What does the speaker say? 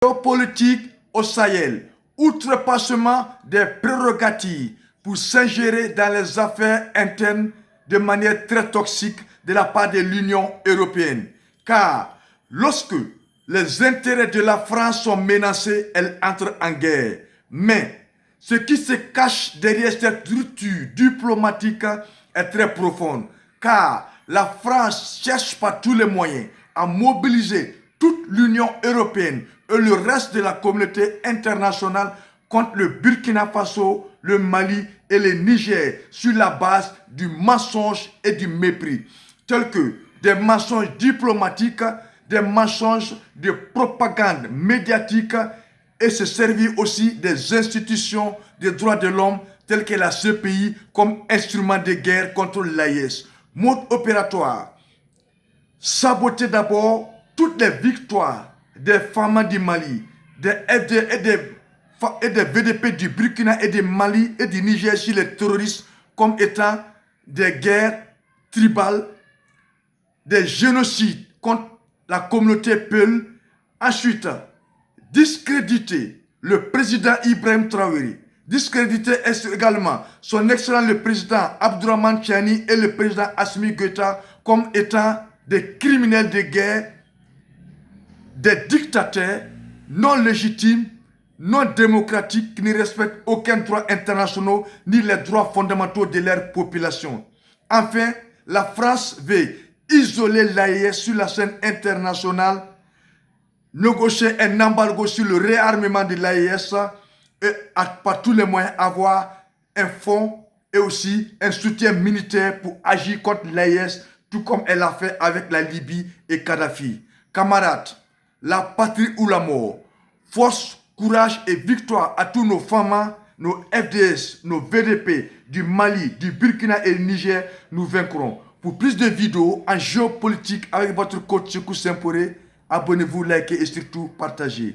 Géopolitique au Sahel, outrepassement des prérogatives pour s'ingérer dans les affaires internes de manière très toxique de la part de l'Union européenne. Car lorsque les intérêts de la France sont menacés, elle entre en guerre. Mais ce qui se cache derrière cette rupture diplomatique est très profonde. Car la France cherche par tous les moyens à mobiliser toute l'Union européenne et le reste de la communauté internationale contre le Burkina Faso, le Mali et le Niger sur la base du mensonge et du mépris, tels que des mensonges diplomatiques, des mensonges de propagande médiatique et se servir aussi des institutions des droits de l'homme telles que la CPI comme instrument de guerre contre l'AIS. Mode opératoire, saboter d'abord toutes les victoires des femmes du Mali, des FD et des VDP du Burkina et du Mali et du Niger sur les terroristes comme étant des guerres tribales, des génocides contre la communauté Peul. Ensuite, discréditer le président Ibrahim Traoré, discréditer également son excellent le président Abdourahmane Tiani et le président Assimi Goïta comme étant des criminels de guerre, des dictateurs non légitimes, non démocratiques, qui ne respectent aucun droit international ni les droits fondamentaux de leur population. Enfin, la France veut isoler l'AES sur la scène internationale, négocier un embargo sur le réarmement de l'AES et par tous les moyens avoir un fonds et aussi un soutien militaire pour agir contre l'AES, tout comme elle a fait avec la Libye et Kadhafi. Camarades, la patrie ou la mort, force, courage et victoire à tous nos femmes, nos FDS, nos VDP du Mali, du Burkina et du Niger, nous vaincrons. Pour plus de vidéos en géopolitique avec votre coach Sékou Semporé, abonnez-vous, likez et surtout partagez.